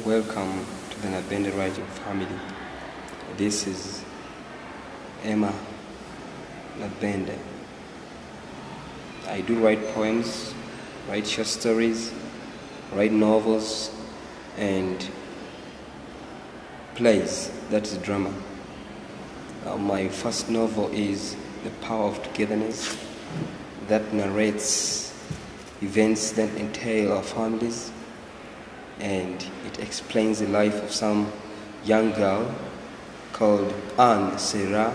Welcome to the Nabende Writing family. This is Emma Nabende. I do write poems, write short stories, write novels, and plays, that's drama. My first novel is The Power of Togetherness, that narrates events that entail our families, and it explains the life of some young girl called Anne Sarah,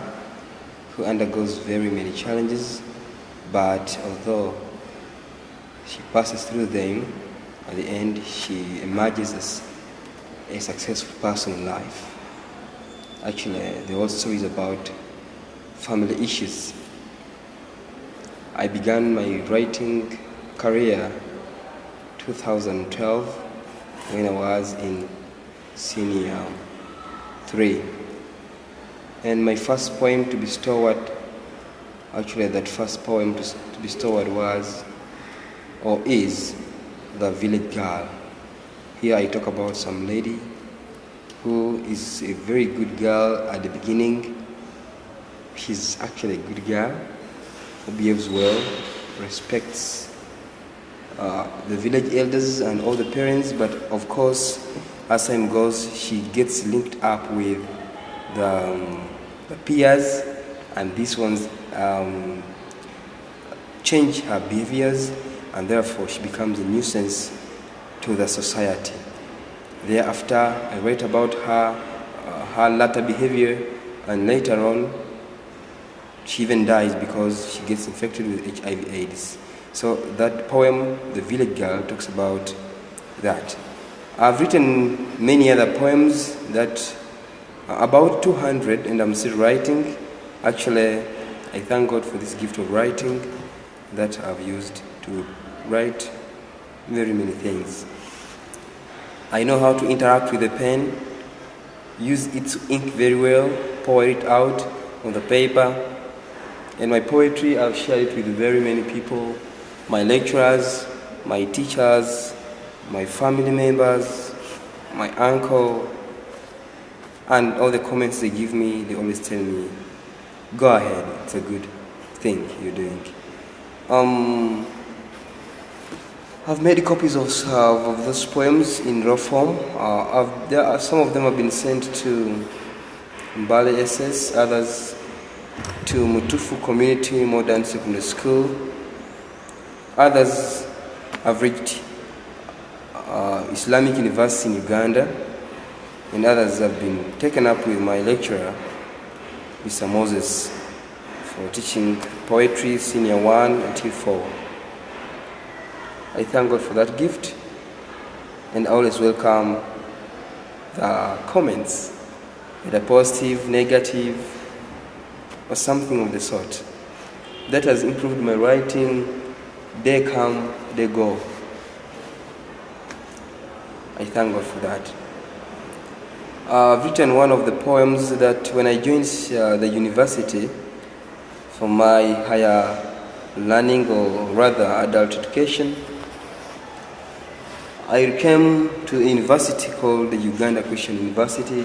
who undergoes very many challenges, but although she passes through them, at the end she emerges as a successful person in life. Actually, the whole story is about family issues. I began my writing career 2012 when I was in senior 3. And my first poem to be stored, that first poem to be stored was, or is, The Village Girl. Here I talk about some lady who is a very good girl at the beginning. She's actually a good girl who behaves well, respects the village elders and all the parents, but of course, as time goes, she gets linked up with the peers, and these ones change her behaviors, and therefore she becomes a nuisance to the society. Thereafter, I write about her latter behavior, and later on, she even dies because she gets infected with HIV/AIDS. So that poem, The Village Girl, talks about that. I've written many other poems, that about 200, and I'm still writing. Actually, I thank God for this gift of writing that I've used to write very many things. I know how to interact with the pen, use its ink very well, pour it out on the paper. And my poetry, I've shared it with very many people, my lecturers, my teachers, my family members, my uncle, and all the comments they give me, they always tell me, go ahead, it's a good thing you're doing. I've made copies of those poems in raw form. Some of them have been sent to Mbale SS, others to Mutufu Community Modern Secondary School. Others have reached Islamic University in Uganda, and others have been taken up with my lecturer, Mr. Moses, for teaching poetry senior 1 until 4. I thank God for that gift, and I always welcome the comments, whether positive, negative, or something of the sort. That has improved my writing. They come, they go. I thank God for that. I've written one of the poems that when I joined the university for my higher learning, or rather adult education, I came to a university called the Uganda Christian University,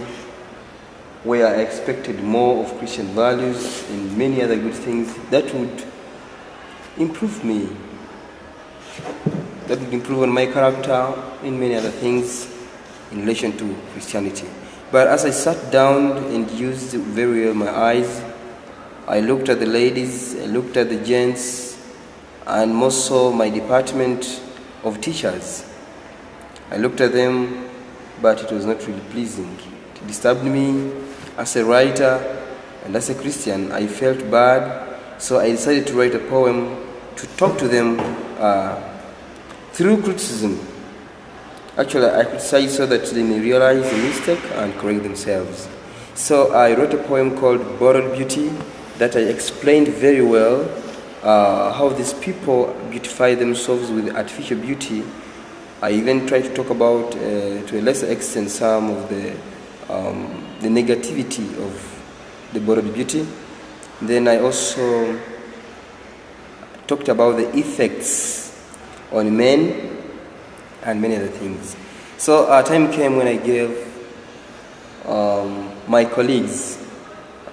where I expected more of Christian values and many other good things that would improve me, that would improve on my character and many other things in relation to Christianity. But as I sat down and used very well my eyes, I looked at the ladies, I looked at the gents, and more so my department of teachers. I looked at them, but it was not really pleasing. It disturbed me as a writer, and as a Christian, I felt bad, so I decided to write a poem to talk to them through criticism. Actually, I criticize so that they may realize the mistake and correct themselves. So I wrote a poem called Borrowed Beauty that I explained very well how these people beautify themselves with artificial beauty. I even tried to talk about, to a lesser extent, some of the negativity of the borrowed beauty. Then I also talked about the effects on men and many other things. So time came when I gave my colleagues,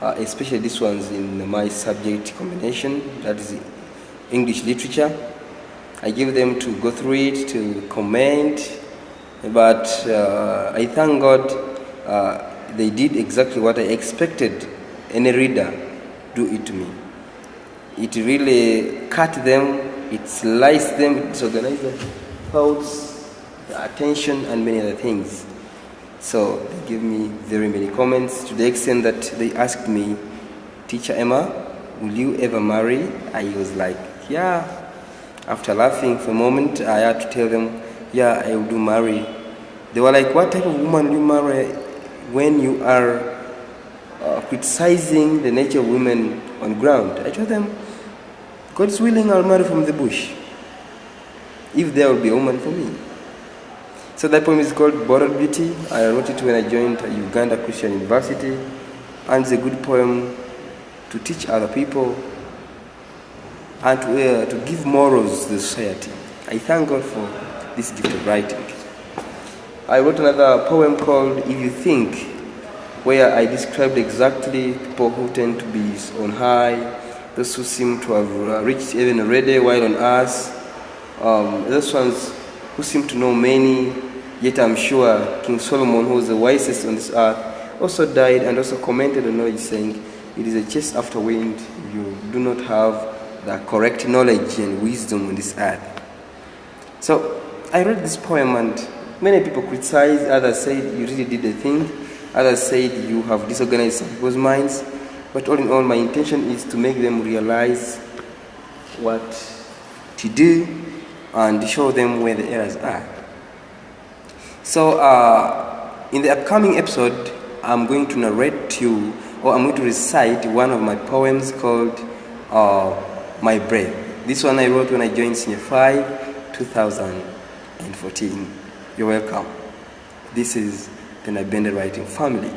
especially these ones in my subject combination, that is English literature, I give them to go through it, to comment, but I thank God they did exactly what I expected any reader do it to me. It really cut them, it sliced them, it disorganized their thoughts, their attention, and many other things. So they gave me very many comments to the extent that they asked me, "Teacher Emma, will you ever marry?" I was like, yeah. After laughing for a moment, I had to tell them, yeah, I will marry. They were like, "What type of woman will you marry when you are criticizing the nature of women on ground?" I told them, God's willing, I'll marry from the bush, if there will be a woman for me. So that poem is called Borrowed Beauty. I wrote it when I joined Uganda Christian University, and it's a good poem to teach other people and to give morals to the society. I thank God for this gift of writing. I wrote another poem called If You Think, where I described exactly people who tend to be on high, those who seem to have reached heaven already while on earth, those ones who seem to know many, yet I'm sure King Solomon, who was the wisest on this earth, also died and also commented on knowledge, saying, "It is a chase after wind if you do not have the correct knowledge and wisdom on this earth." So I read this poem and many people criticized, others said you really did the thing, others said you have disorganized some people's minds, but all in all my intention is to make them realize what to do and show them where the errors are. So in the upcoming episode, I'm going to narrate to you, or I'm going to recite one of my poems called My Breath. This one I wrote when I joined Senior 5, 2014. You're welcome. This is the Nabende Writing Family.